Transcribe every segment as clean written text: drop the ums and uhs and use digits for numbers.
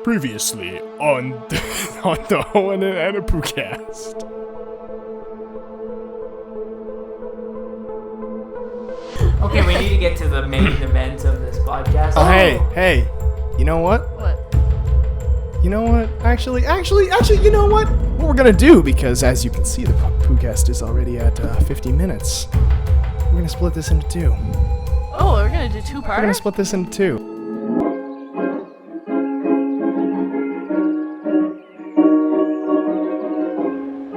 Previously on the Owen and Anna Poocast. Okay, we need to get to the main event of this podcast. Oh, hey, you know what? What? You know what? Actually, you know what? What we're gonna do, because as you can see, the Poocast is already at 50 minutes. We're gonna split this into two. Oh, we're gonna do two parts? We're gonna split this into two.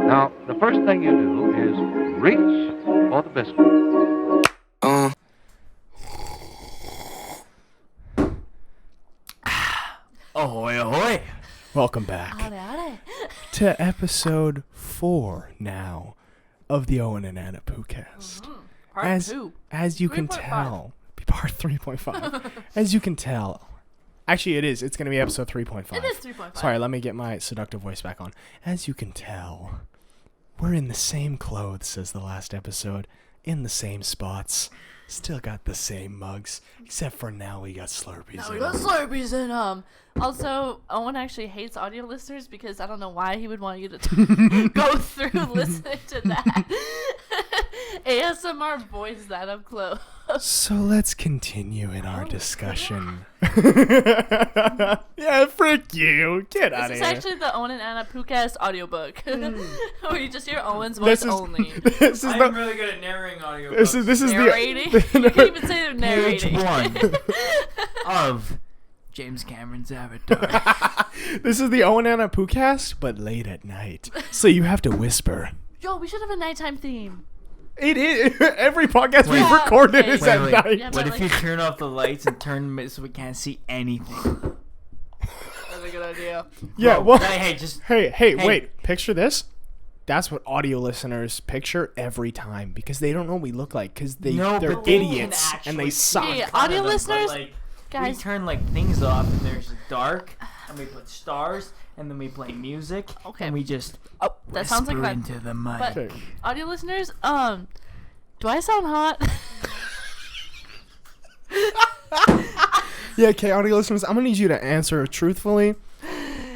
Now, the first thing you do is reach for the biscuit. Ahoy, ahoy. Welcome back to episode 4 now of the Owen and Anna Poocast. Part 2. As you can 3.5. tell, part 3.5. As you can tell, actually it is. It's going to be episode 3.5. It is 3.5. Sorry, let me get my seductive voice back on. As you can tell, we're in the same clothes as the last episode, in the same spots, still got the same mugs, except for now we got Slurpees. Now in we got them. Slurpees in them. Also, Owen actually hates audio listeners because I don't know why he would want you to go through listening to that. ASMR voice that up close. So let's continue in our discussion. Yeah, frick you. Get out of This here. is actually the Owen and Anna Poocast audiobook. Where you just hear Owen's This voice is only. this is I'm the really good at narrating audio. this is Narrating? the You can't even say they're Page narrating. 1 of James Cameron's Avatar. this is the Owen and Anna Poocast, but late at night. So you have to whisper. Yo, we should have a nighttime theme. It is every podcast we've Yeah, recorded okay. is at night. Yeah, What but if you turn off the lights and turn them so we can't see anything? That's a good idea. Yeah, Bro, well, hey, just hey, wait. Picture this. That's what audio listeners picture every time because they don't know what we look like because they're but they can idiots and they actually suck. Hey, front of audio them, but, listeners, like, guys. we turn like things off and there's dark and we put stars and then we play music Okay. and we just Oh, that sounds like whisper that. into the mic. But Okay. audio listeners, do I sound hot? Yeah, okay, audio listeners, I'm gonna need you to answer truthfully.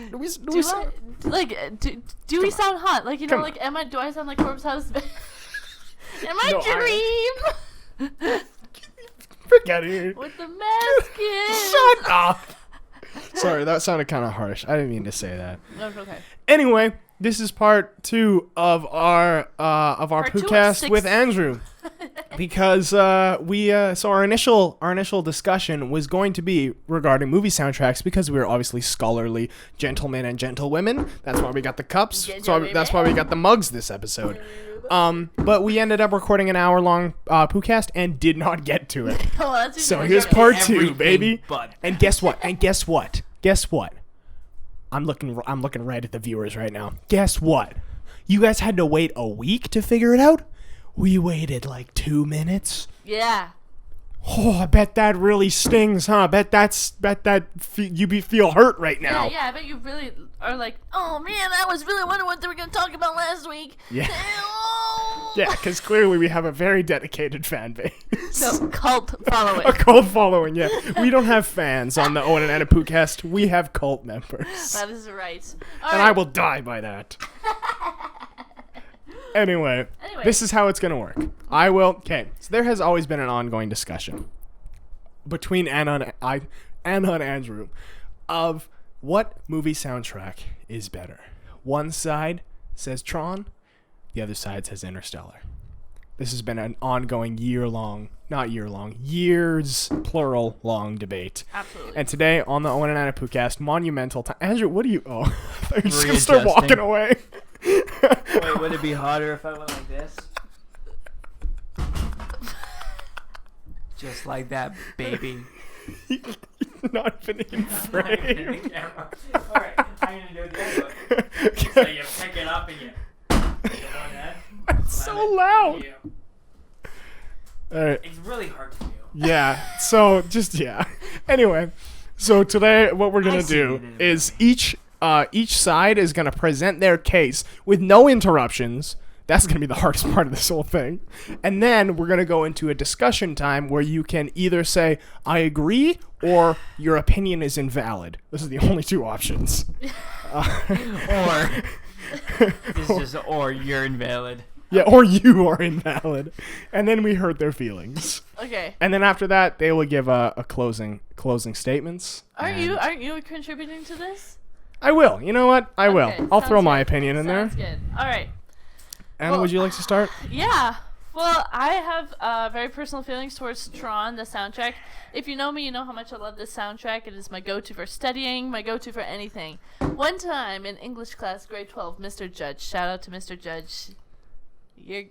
Do we do we sound hot? Like, you know, Come like, do I sound like Corpse Husband? Am I No, Dream? Frick out of here. With the mask in. Shut up. Sorry, that sounded kind of harsh. I didn't mean to say that. No, it's okay. Anyway, this is part 2 of our Part 2 of podcast 6. with Andrew, because so our initial discussion was going to be regarding movie soundtracks because we were obviously scholarly gentlemen and gentlewomen. That's why we got the cups. That's why we got the mugs this episode. But we ended up recording an hour-long Poocast and did not get to it. Oh, that's So even here's worse. part 2, Everything baby. but And guess what? I'm looking right at the viewers right now. Guess what? You guys had to wait a week to figure it out? We waited like 2 minutes. Yeah. Oh, I bet that really stings, huh? You feel hurt right now. Yeah, I bet you really are like, oh man, I was really wondering what they were going to talk about last week. Yeah. Oh. Yeah, because clearly we have a very dedicated fan base. No, cult following. A cult following, yeah. We don't have fans on the Owen and Anna Poocast. We have cult members. That is right. And I will die by that. Anyway, this is how it's going to work. Okay, so there has always been an ongoing discussion between Anna and Andrew of what movie soundtrack is better. One side says Tron, the other side says Interstellar. This has been an ongoing years, plural, long debate. Absolutely. And today on the Owen and Anna Poocast, monumental time. Andrew, what do you... Oh, you're just going to start walking away. wait, would it be hotter if I went like this? Just like that, baby. Not even in frame. Alright, I'm gonna do it the other way. So you pick it up and you on that. It's so loud. Yeah. Alright. It's really hard to do. Yeah. So Anyway, so today what we're gonna do is each side is gonna present their case with no interruptions That's going to be the hardest part of this whole thing. And then we're going to go into a discussion time where you can either say, I agree, or your opinion is invalid. This is the only two options. Or this is just or you're invalid. Yeah, or you are invalid. And then we hurt their feelings. Okay. And then after that, they will give a closing statements. Aren't you contributing to this? I will. You know what? I will. Okay, I'll throw sounds my good. opinion in there. Sounds good. All right. Anna, Well, would you like to start? Yeah. Well, I have very personal feelings towards Tron, the soundtrack. If you know me, you know how much I love this soundtrack. It is my go-to for studying, my go-to for anything. One time in English class, grade 12, Mr. Judge. Shout out to Mr. Judge. You're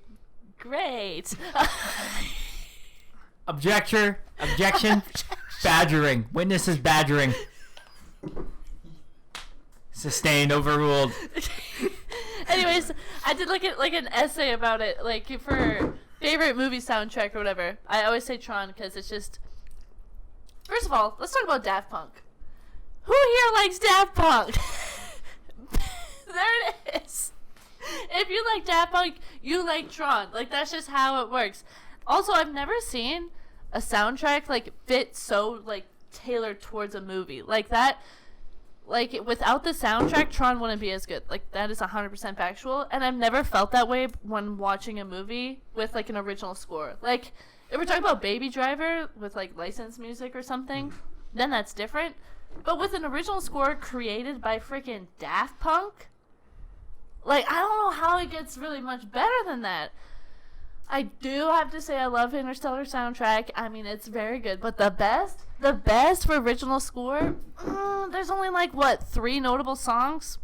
great. Objection. Badgering. Witnesses badgering. Sustained. Overruled. Anyways, I did like an essay about it, like for favorite movie soundtrack or whatever. I always say Tron because it's just. First of all, let's talk about Daft Punk. Who here likes Daft Punk? There it is. If you like Daft Punk, you like Tron. Like, that's just how it works. Also, I've never seen a soundtrack like fit so like tailored towards a movie like that. Like, without the soundtrack, Tron wouldn't be as good. Like, that is 100% factual. And I've never felt that way when watching a movie with, like, an original score. Like, if we're talking about Baby Driver with, like, licensed music or something, then that's different. But with an original score created by freaking Daft Punk, like, I don't know how it gets really much better than that. I do have to say I love Interstellar soundtrack. I mean, it's very good. But the best for original score, there's only like, 3 notable songs?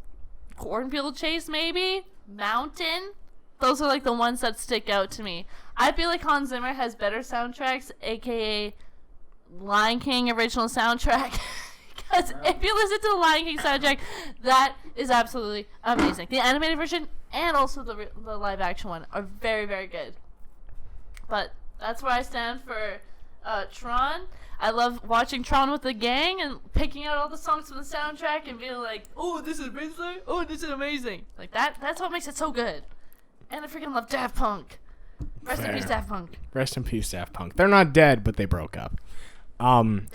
Cornfield Chase, maybe? Mountain? Those are like the ones that stick out to me. I feel like Hans Zimmer has better soundtracks, aka Lion King original soundtrack. Because if you listen to the Lion King soundtrack, that is absolutely amazing. The animated version and also the live action one are very, very good. But that's where I stand for Tron. I love watching Tron with the gang and picking out all the songs from the soundtrack and being like, oh, this is amazing. Oh, this is amazing. Like, that's what makes it so good. And I freaking love Daft Punk. Rest in peace, Daft Punk. Rest in peace, Daft Punk. They're not dead, but they broke up.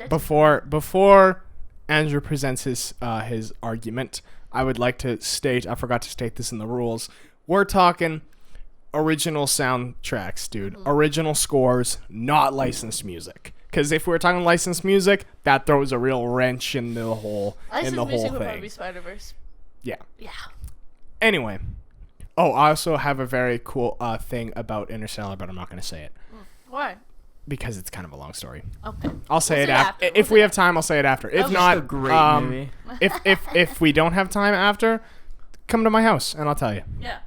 Before Andrew presents his argument, I would like to state, I forgot to state this in the rules, we're talking original soundtracks, dude. Mm-hmm. Original scores, not licensed music. Because if we were talking licensed music, that throws a real wrench in the whole music would probably thing. be Spider-Verse. Yeah. Yeah. Anyway. Oh, I also have a very cool thing about Interstellar, but I'm not going to say it. Why? Because it's kind of a long story. Okay. I'll say it after. If we have time, I'll say it after. If not, a great movie. if we don't have time after, come to my house and I'll tell you. Yeah.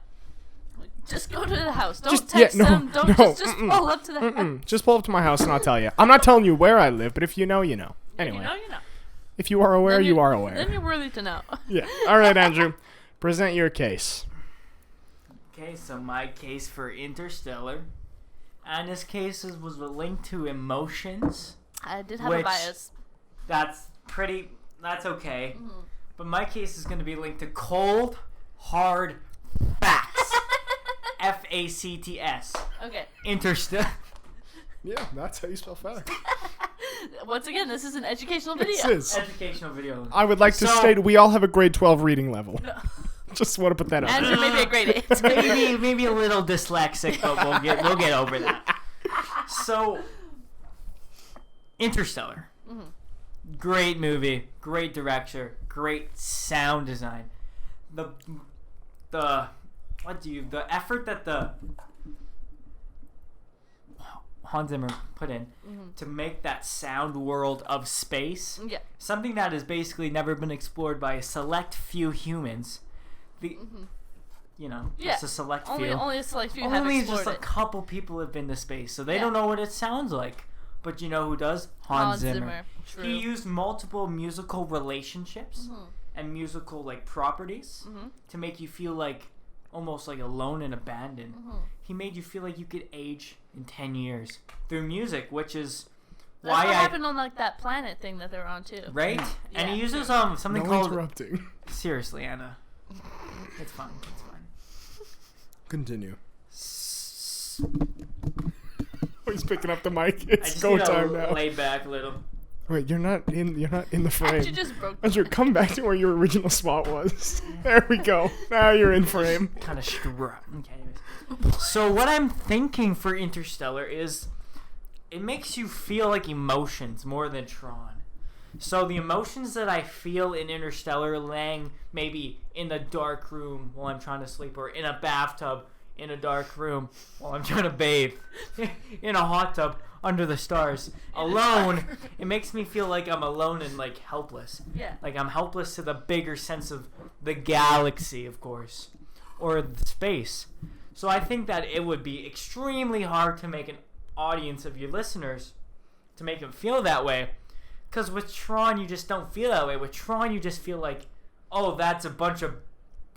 Just go to the house. Don't Just them. Don't just pull up to the house. Just pull up to my house and I'll tell you. I'm not telling you where I live, but if you know, you know. Anyway. If you know, you know. If you are aware, you are aware. Then you're worthy to know. Yeah. All right, Andrew. Present your case. Okay, so my case for Interstellar. Anna's case was linked to emotions. I did have a bias. That's okay. Mm-hmm. But my case is going to be linked to cold, hard facts. F-A-C-T-S. Okay. Interstellar. Yeah, that's how you spell fact. Once again, this is an educational video. This is. Educational video. I would like to state we all have a grade 12 reading level. No. Just want to put that out. Andrew, maybe a grade 8. maybe a little dyslexic, but we'll get over that. So, Interstellar. Mm-hmm. Great movie, great director, great sound design. The effort that the Hans Zimmer put in to make that sound world of space, something that has basically never been explored by a select few humans. Just a select few. Only a select few have Only explored just a couple people have been to space, so they don't know what it sounds like. But you know who does? Hans Zimmer. True. He used multiple musical relationships and musical properties to make you feel like almost like alone and abandoned. He made you feel like you could age in 10 years through music, which is That's what happened on that planet thing that they're on too. Right? Yeah. And he uses something called interrupting. Seriously, Anna. It's fine. Continue. He's picking up the mic. I It's just go need time to now. lay back a little. Wait, you're not in the frame. You just broke. Andrew, come back to where your original spot was. There we go. Now you're in frame. Kind of struck. Okay, anyways. So what I'm thinking for Interstellar is it makes you feel like emotions more than Tron. So the emotions that I feel in Interstellar, laying maybe in a dark room while I'm trying to sleep, or in a bathtub in a dark room while I'm trying to bathe, in a hot tub under the stars, alone, it makes me feel like I'm alone and like helpless. Yeah. Like I'm helpless to the bigger sense of the galaxy, of course, or the space. So I think that it would be extremely hard to make an audience of your listeners to make them feel that way. Because with Tron, you just don't feel that way. With Tron, you just feel like, oh, that's a bunch of,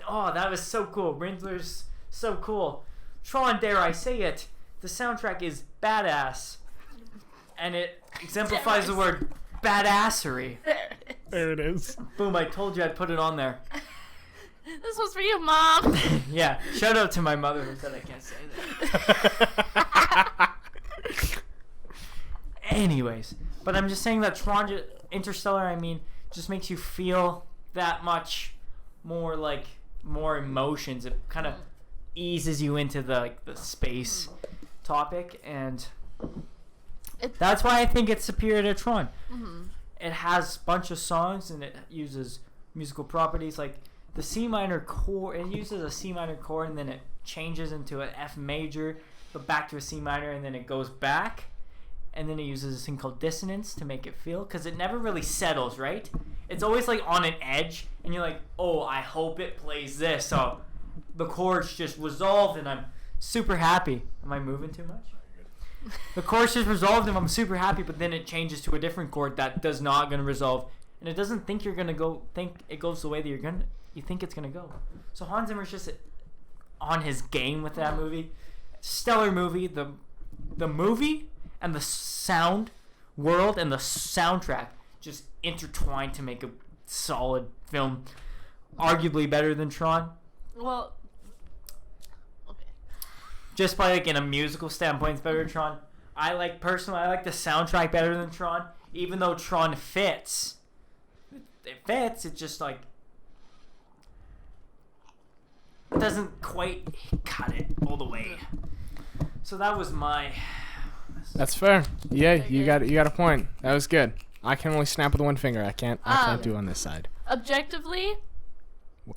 oh, that was so cool. Riddler's so cool. Tron, dare I say it, the soundtrack is badass. And it exemplifies the word badassery. There it is. Boom, I told you I'd put it on there. This was for you, Mom. Yeah, shout out to my mother who said I can't say that. Anyways, but I'm just saying that Tron, Interstellar, I mean, just makes you feel that much more, like, more emotions. It kind of eases you into the space topic, and that's why I think it's superior to Tron. Mm-hmm. It has a bunch of songs, and it uses musical properties like the C minor chord. It uses a C minor chord, and then it changes into an F major, but back to a C minor, and then it goes back, and then it uses this thing called dissonance to make it feel, because it never really settles, right? It's always like on an edge, and you're like, oh, I hope it plays this. So the chord's just resolved, and I'm super happy. Am I moving too much? The chord's just resolved, and I'm super happy, but then it changes to a different chord that does not going to resolve, and it doesn't think you're going to go, think it goes the way that you think it's going to go. So Hans Zimmer's just on his game with that movie. Stellar movie. The movie and the sound world and the soundtrack just intertwined to make a solid film. Arguably better than Tron. Well, okay. Just by like in a musical standpoint, it's better than Tron. I like the soundtrack better than Tron. Even though Tron fits. It fits, it's just like it doesn't quite cut it all the way. So that was my. That's fair. Yeah, you got a point. That was good. I can only snap with one finger. I can't do on this side. Objectively,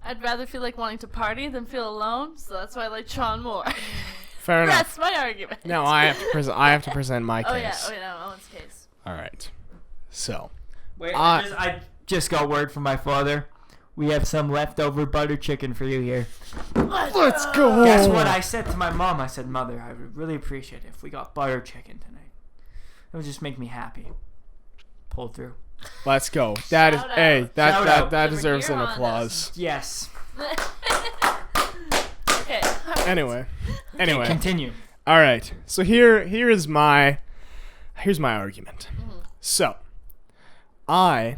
I'd rather feel like wanting to party than feel alone, so that's why I like Tron more. Fair enough. That's my argument. No, I have to present my case. Oh yeah, Owen's case. All right. So, Wait, I just got word from my father. We have some leftover butter chicken for you here. let's go. Guess what I said to my mom? I said, Mother, I would really appreciate it if we got butter chicken tonight. It would just make me happy. Pulled through. Let's go. That is Shout out. that Over deserves here an on applause. Yes. Okay. Anyway. Continue. All right. So here's my argument. So, I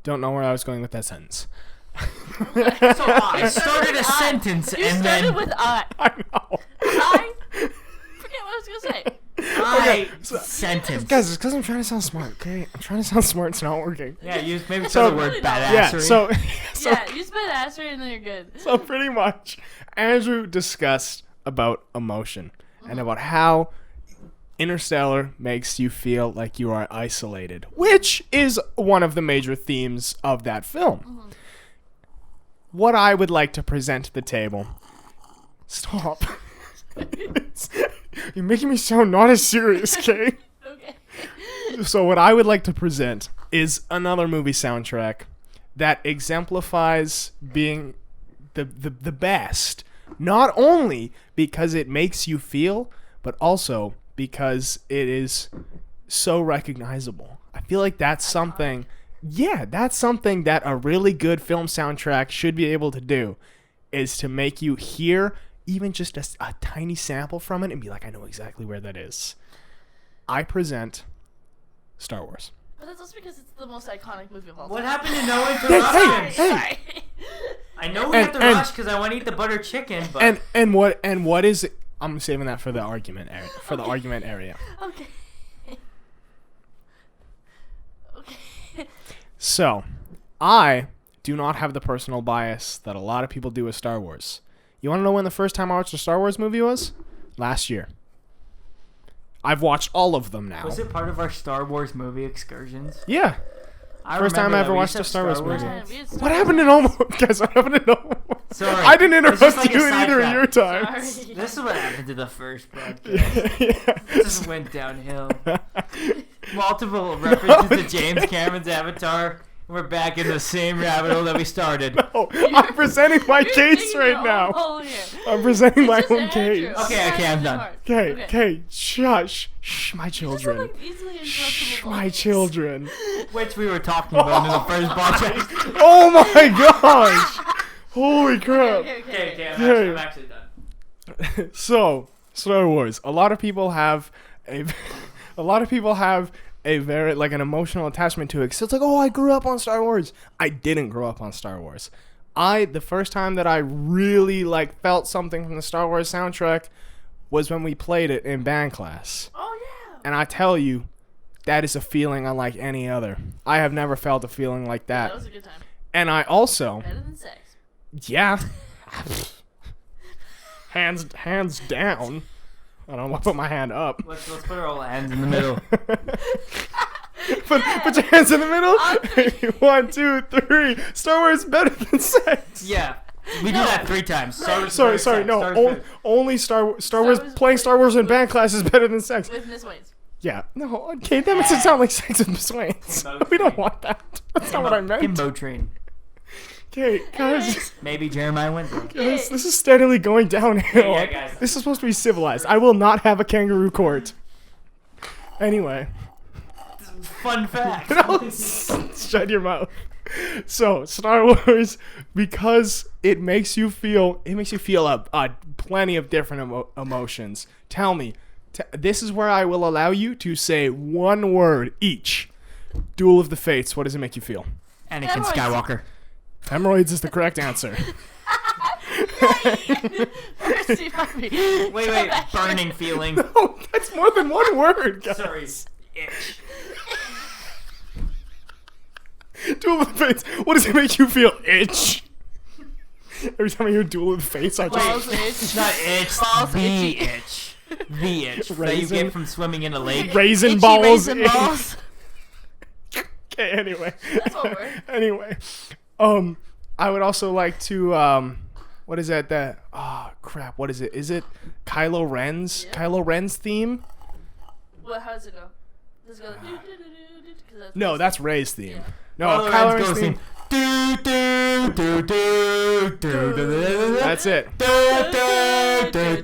don't know where I was going with that sentence. So I started a sentence You and started then with I. I know. I forget what I was gonna say. sentence. Guys, it's because I'm trying to sound smart, okay? I'm trying to sound smart. It's not working. Yeah, use maybe So- the word Really not. badassery. Yeah, so Yeah, you spit assery and then you're good. So pretty much, Andrew discussed about emotion and about how Interstellar makes you feel like you are isolated, which is one of the major themes of that film. What I would like to present to the table. Stop. You're making me sound not as serious, okay? Okay. So what I would like to present is another movie soundtrack that exemplifies being the best, not only because it makes you feel, but also because it is so recognizable. I feel like that's something that a really good film soundtrack should be able to do, is to make you hear even just a tiny sample from it and be like, I know exactly where that is. I present Star Wars. But that's also because it's the most iconic movie of all What time. happened to no interruptions? Hey. Sorry. I I know we have to rush because I want to eat the butter chicken, but and what is it? I'm saving that for the argument area. The argument area. Okay. Okay. So, I do not have the personal bias that a lot of people do with Star Wars. You want to know when the first time I watched a Star Wars movie was? Last year. I've watched all of them now. was it part of our Star Wars movie excursions? Yeah. First time I ever watched a Star Wars movie. What happened in Omo? Guys, what happened in Omo? Sorry. I didn't It's interrupt just like a you in either of sidetrack. your times. Sorry. This is what happened to the first podcast. Yeah. This went downhill. Multiple references to James Cameron's Avatar. We're back in the same rabbit hole that we started. No, I'm presenting my case right now. I'm presenting my own case. Okay, I'm done. Okay, shush. Shh, my children. Shh, my children. Which we were talking about in the first podcast. Oh my gosh. Holy crap. Okay, I'm actually done. So, Star Wars. A lot of people have a very like an emotional attachment to it. So it's like, oh, I grew up on Star Wars. I didn't grow up on Star Wars. The first time that I really like felt something from the Star Wars soundtrack was when we played it in band class. Oh yeah. And I tell you, that is a feeling unlike any other. I have never felt a feeling like that. That was a good time. And I also, Better than sex. yeah, hands down. I don't want to put my hand up. Let's put our old hands in the middle. Put your hands in the middle. 1, 2, 3. Star Wars is better than sex. Yeah. We do that 3 times. Sorry. No, only Star Wars. Playing Star Wars in band class is better than sex. With Miss Wayne's. Yeah. No. Okay, that makes it sound like sex with Miss Wayne's. We don't want that. That's not what I meant. Himbo train. Okay, guys. Maybe Jeremiah Winter. Guys, this is steadily going downhill. Yeah, guys. This is supposed to be civilized. I will not have a kangaroo court. Anyway. Fun fact. No, shut your mouth. So, Star Wars, because it makes you feel plenty of different emotions. Tell me, this is where I will allow you to say one word each. Duel of the Fates, what does it make you feel? Anakin Skywalker. Hemorrhoids is the correct answer. Mercy, puppy. Wait. Burning feeling. No, that's more than one word, guys. Sorry. Itch. Duel of the Fates, what does it make you feel? Itch. Every time I hear Duel of the Fates, I Balls just... itch. Not itch. Balls The itchy. itch. The itch that you Raisin. get from swimming in a lake. Raisin Itchy balls. raisin itch. balls. Okay, anyway. That's one word. Anyway. I would also like to, what is that? Crap, what is it? Is it Kylo Ren's? Yeah. Kylo Ren's theme? What? How does it go? Does it go? 'Cause that's No, that's Rey's theme. Yeah. No, Kylo Kylo Ren's Ren's theme. theme. That's it. That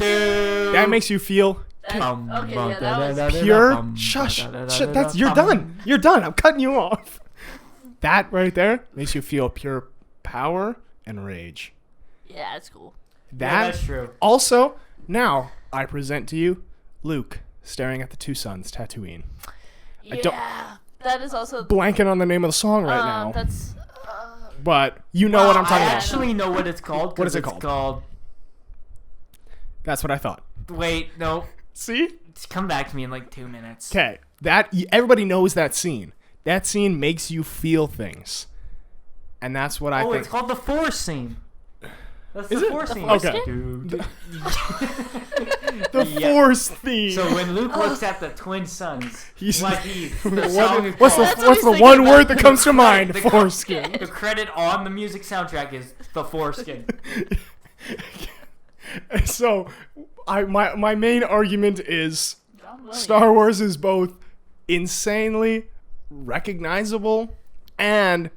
That makes you feel okay, yeah, that was pure. Shush. That's you're done. You're done. I'm cutting you off. That right there makes you feel pure power and rage. Yeah, that's cool. That's true. Also, now I present to you Luke staring at the two suns, Tatooine. I don't- Yeah, that is also. Blanking on the name of the song right now, That's. but you know what I'm talking I about. actually know what it's called. What is it it's called? called? That's what I thought. Wait, no. See? Just come back to me in like 2 minutes. Okay, everybody knows that scene. That scene makes you feel things, and that's what I think. It's called the Force scene. That's Is the it? Force The scene. Force Okay. Dude. The Yeah. Force theme. So when Luke looks at the twin suns, He's- what the song is what's the called. That's what what's he's the thinking one about. word that comes to mind? The- Foreskin. The credit on the music soundtrack is the foreskin. So, my main argument is John Williams. Star Wars is both insanely recognizable and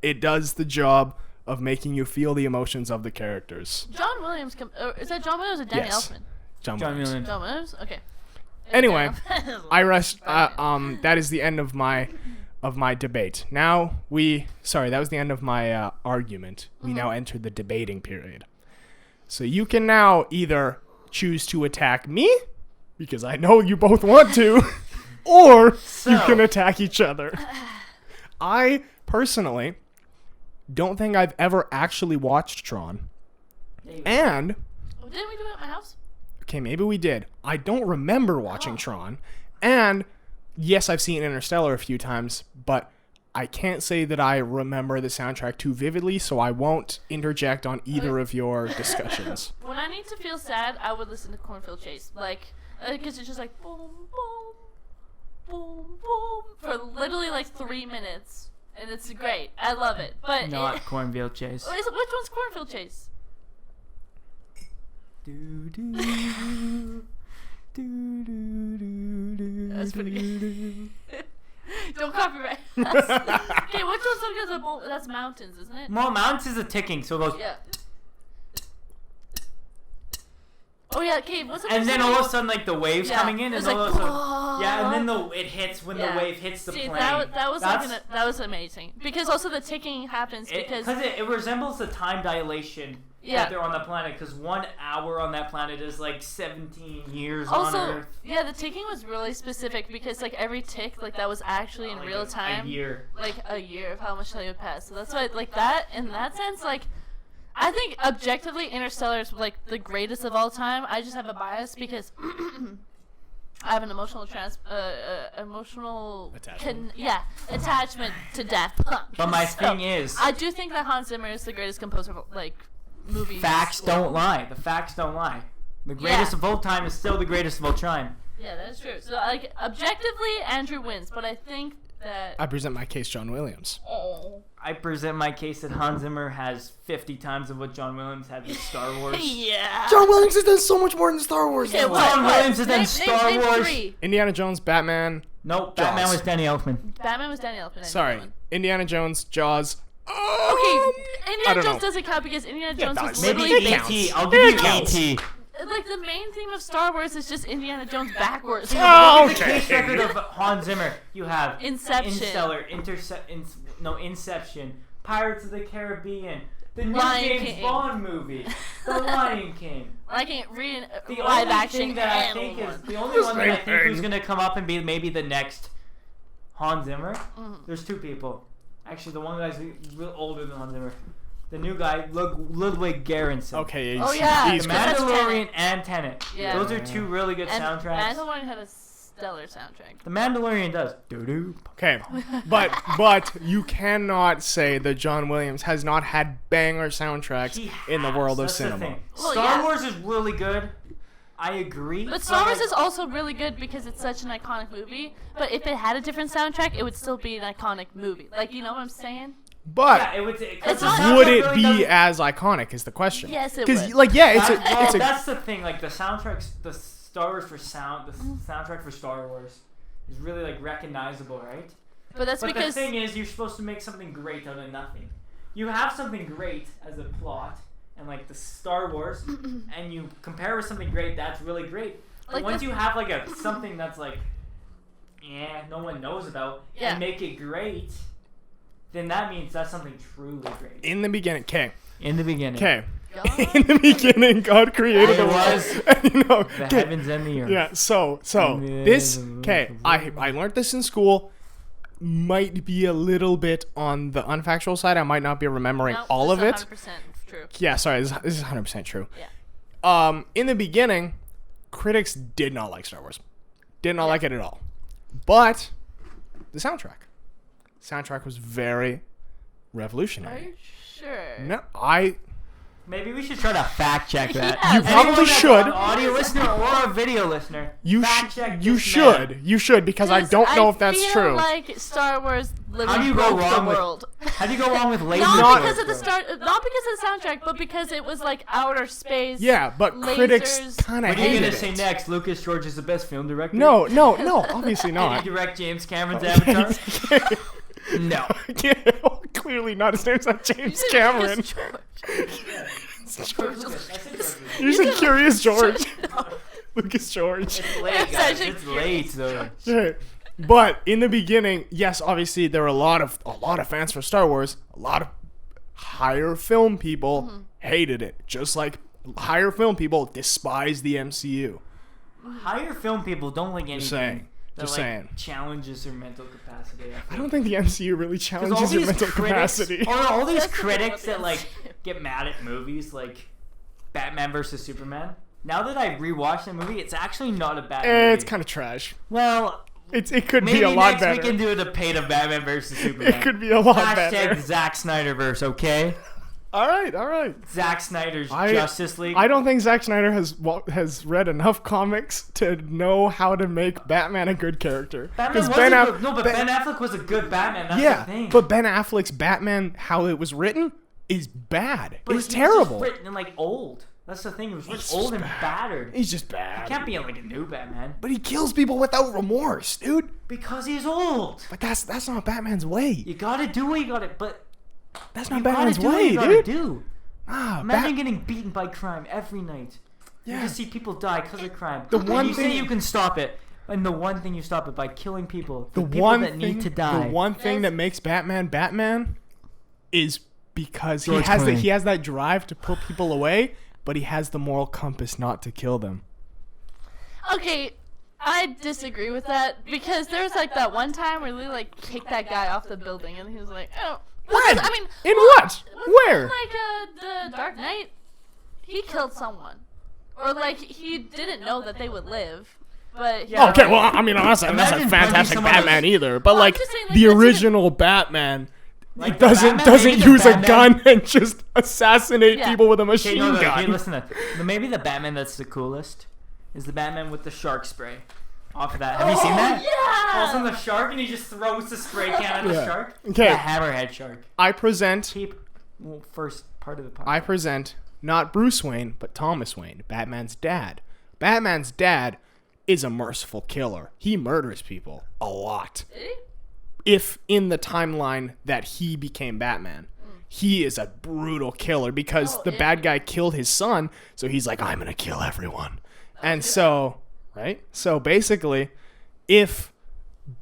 it does the job of making you feel the emotions of the characters. John Williams. Is that John Williams or Danny Yes. Elfman? John John Williams. Williams. John Williams. Okay. Anyway, Yeah. I rest. That is the end of my debate. Now that was the end of my argument. We now enter the debating period. So you can now either choose to attack me, because I know you both want to, or you can attack each other. I personally don't think I've ever actually watched Tron. And Oh, didn't we do it at my house? okay, maybe we did. I don't remember watching Tron. And yes, I've seen Interstellar a few times, but I can't say that I remember the soundtrack too vividly, so I won't interject on either of your discussions. When I need to feel sad, I would listen to Cornfield Chase. Like, because it's just like boom, boom, boom, boom for literally like 3 minutes. And it's great. I love it. But Not Cornfield Chase. Which one's Cornfield Chase? That's pretty good. Don't copyright us. Okay, which one's so good? That's Mountains, isn't it? Well, Mountains is a ticking, so it goes. Yeah. Oh yeah, okay. What's the And first then one? all of a sudden, like the waves Yeah, coming in, it and was all like, of a sudden, yeah, and then it hits when Yeah. the wave hits the See, plane. that was That's, that was amazing because also the ticking happens because it resembles the time dilation Yeah. that they're on the planet. Because 1 hour on that planet is like 17 years on also Earth. yeah the ticking was really specific because like every tick like that was actually in Like real a time. year. Like a year of how much time would pass. So that's why like that in that sense like. I think objectively Interstellar is like the greatest of all time. I just have a bias because I have an emotional Attachment. attachment to Daft Punk. But my So, thing is, I do think that Hans Zimmer is the greatest composer of like movies. facts don't lie. The facts don't lie. The greatest Yeah. of all time is still the greatest of all time. Yeah, that's true. So like objectively Andrew wins, but I think that I present my case, John Williams. I present my case that Hans Zimmer has 50 times of what John Williams had with Star Wars. yeah. John Williams has done so much more than Star Wars. Okay, though. what? John Williams has done Name Star Wars. 3. Indiana Jones, Batman. Nope, Jaws. Batman was Danny Elfman. Batman was Danny Elfman. Sorry, Indiana Jones, Jaws. Okay, I Indiana don't Jones know. doesn't count because Indiana Yeah, Jones it was does. Maybe literally It counts. E.T. I'll give you It counts. E.T. like the main theme of Star Wars is just Indiana Jones backwards. Oh, The okay. case record of Hans Zimmer. You have Inception. Interstellar, Inception, Pirates of the Caribbean, the new Lion James King. Bond movie, The Lion King. I can't read The live only action thing that I and think old is one. the only one that I Same think who's thing. gonna come up and be maybe the next Hans Zimmer. Mm-hmm. There's 2 people. Actually, the one guy's real older than Hans Zimmer. The new guy, Ludwig Göransson. Okay, Oh, yeah. he's The Because that's Mandalorian and Tenet. Yeah. Those are 2 really good And soundtracks. Mandalorian had a stellar soundtrack. The Mandalorian does. Doo-doo. Okay, but you cannot say that John Williams has not had banger soundtracks He in the has. world of That's the cinema. thing. Well, Star yeah. Wars is really good. I agree. But Star Wars like, is also really good because it's such an iconic movie. But if it had a different soundtrack, it would still be an iconic movie. Like, you know what I'm saying? But Yeah, it would. It's the not- soundtrack would it really be doesn't- as iconic is the question. Yes, it Because would. like yeah, it's Well, a that's the thing. Like the soundtracks, the Star Wars for sound, the soundtrack for Star Wars is really like recognizable, right? But that's But because the thing is, you're supposed to make something great out of nothing. You have something great as a plot, and like the Star Wars, and you compare with something great. That's really great. But Like once the- you have like something that's like, no one knows about, Yeah. and make it great, then that means that's something truly great. in the beginning. Okay, In the beginning, okay. God. In the beginning, God created It the was world. You know, the okay. heavens and the earth. Yeah, so this okay, I learned this in school. Might be a little bit on the unfactual side. I might not be remembering No, all of this it. is 100% true. Yeah, sorry, this is 100% true. Yeah. In the beginning, critics did not like Star Wars. Did not like it at all. But the soundtrack was very Are revolutionary. you sure? No, Maybe we should try to fact check that. Yeah, You probably Anyone that's should. An audio listener or a video listener. Fact check this man. you should because I don't know if that's feel true. like Star Wars How literally do you go broke wrong the with- world. How do you go wrong with laser? Not Not- because of not because of the soundtrack, but because it was like outer space. Yeah, but critics lasers, kind of What are you hated gonna it. say next? Lucas George is the best film director. No, obviously Did not. he direct James Cameron's Avatar? No. Clearly not. His name's not You James said Cameron. Lucas George. You're just Curious George. No. Lucas George. It's late, It's guys. actually It's late, though. Yeah. But in the beginning, yes, obviously there were a lot of fans for Star Wars. A lot of higher film people hated it, just like higher film people despise the MCU. Higher film people don't like anything. Just saying. Just like, saying. challenges her mental capacity. I don't think the MCU really 'Cause all challenges your these mental critics, capacity. all these That's the critics thing that about the like get mad at movies like Batman versus Superman. Now that I rewatched the movie, it's actually not a bad movie. It's kind of trash. Well, It could maybe be a lot next better. we can do a debate of Batman versus Superman. It could be a lot Hashtag better. Zack Snyderverse, okay? All right. Zack Snyder's I- Justice League. I don't think Zack Snyder has read enough comics to know how to make Batman a good character. Batman was Ben a good, no, but Ben Affleck was a good Batman. That's the thing. but Ben Affleck's Batman, how it was written, is bad. But It's he was terrible. just written like old. That's the thing. It was He's written old just and bad. battered. He's just bad. He can't be like a new Batman But he kills people without remorse, dude. because he's old. But that's not Batman's way. You gotta do what you gotta. But That's you not gotta Batman's do what way, you gotta dude. do. Ah, Imagine getting beaten by crime every night. Yeah. You just see people die because of crime. The And one you thing- say you can stop it, and the one thing you stop it by killing people. the people one that thing, need to die. The one thing That's- that makes Batman is because George he has that drive to put people away, but he has the moral compass not to kill them. Okay, I disagree with that because there's like that one time where they like kicked that guy off the building and he was like, oh. When? I mean, In what? Where? Like the Dark Knight, he killed someone, or like he didn't know that they would live, but Yeah. Okay, well, I mean, I'm not saying that's a Imagine fantastic punching someone Batman else. either, but Well, I'm like just saying, like, the that's original Batman, Like, he the doesn't Batman, maybe the use a Batman- gun and just assassinate Yeah. people with a Okay, machine no, gun. hey, listen to that. Maybe the Batman that's the coolest is the Batman with the shark spray. Off of that. Have you seen that? Yeah. Falls on the shark and he just throws the spray can at the Yeah. shark. Okay. The hammerhead shark. I present First part of the podcast. I present not Bruce Wayne, but Thomas Wayne, Batman's dad. Batman's dad is a merciful killer. He murders people a lot. If in the timeline that he became Batman, he is a brutal killer because the bad guy killed his son, so he's like, I'm gonna kill everyone. And so, right? So basically, if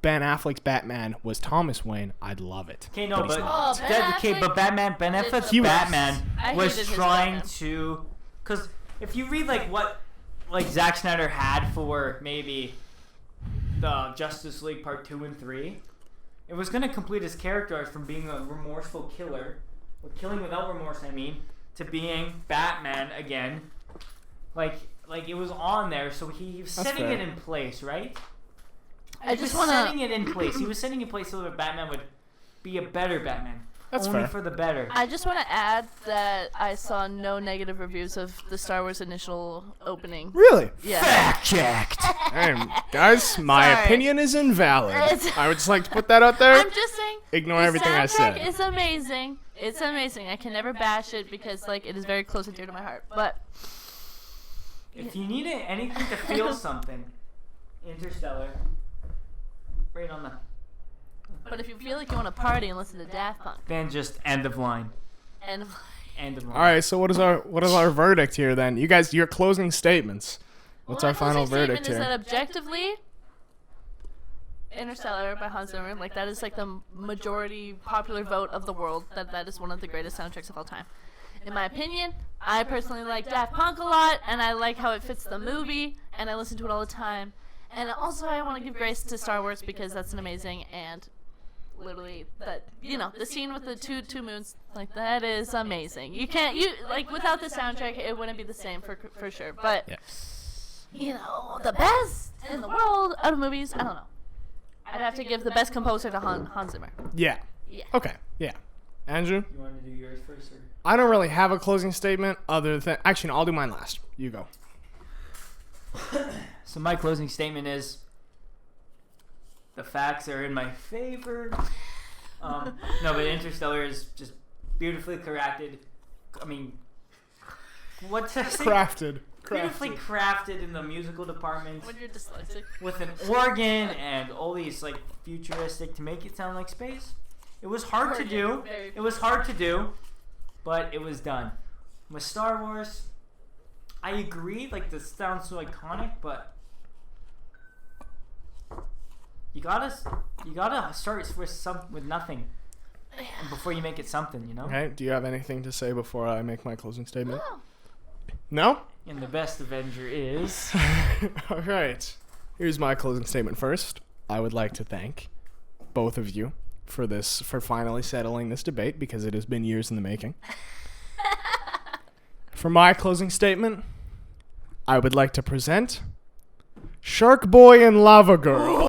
Ben Affleck's Batman was Thomas Wayne, I'd love it. Okay, no, But he's but not. Oh, Ben okay, but Affleck Ben did Affleck's the best. Batman I was hated his trying Batman. to, because if you read like what like Zack Snyder had for maybe the Justice League Part 2 and 3, it was gonna complete his character arc from being a remorseful killer, or killing without remorse, I mean, to being Batman again. Like it was on there, so he was That's setting fair. it in place, right? I He just was want setting to. it in place. He was setting it in place so that Batman would be a better Batman. That's only fair. for the better. I just want to add that I saw no negative reviews of the Star Wars initial opening. Really? Yeah. Fact checked. Hey, guys, my Sorry. opinion is invalid. It's- I would just like to put that out there. I'm just saying. Ignore the everything I soundtrack said. is amazing. It's amazing. I can never bash it because like it is very close and dear to my heart. But If you need anything to feel something, Interstellar. Right on the. if you feel like you want to party and listen to Daft Punk, Then just end of line. and End of line. All right, so what is our verdict here then? You guys, your closing statements. What's Well, our my final closing verdict statement here? is that objectively, Interstellar by Hans Zimmer, like that is like the majority popular vote of the world that is one of the greatest soundtracks of all time. In my opinion, I personally like Daft Punk a lot, and I like how it fits the movie, and I listen to it all the time. And also, I want to give grace to Star Wars because that's an amazing and literally that the scene with the two moons, like that is amazing. You like without the soundtrack, it wouldn't be the same for sure. But the best in the world out of movies, I don't know. I'd have to give the best composer to Hans Zimmer. Yeah. Yeah. Okay. Yeah. Andrew, You want to do yours first, or? I don't really have a closing statement other than actually, no, I'll do mine last. You go. So my closing statement is the facts are in my favor. No, but Interstellar is just beautifully crafted. I mean, what's that? Crafted. Beautifully crafted in the musical department When you're dyslexic. with an organ and all these like futuristic to make it sound like space. It was hard to do. Very It was hard to do, but it was done. With Star Wars, I agree. Like this sounds so iconic, but you gotta start with nothing before you make it something. You know. Okay. Do you have anything to say before I make my closing statement? Oh. No? And the best Avenger is. All right. Here's my closing statement first. I would like to thank both of you for finally settling this debate because it has been years in the making. For my closing statement, I would like to present Shark Boy and Lava Girl.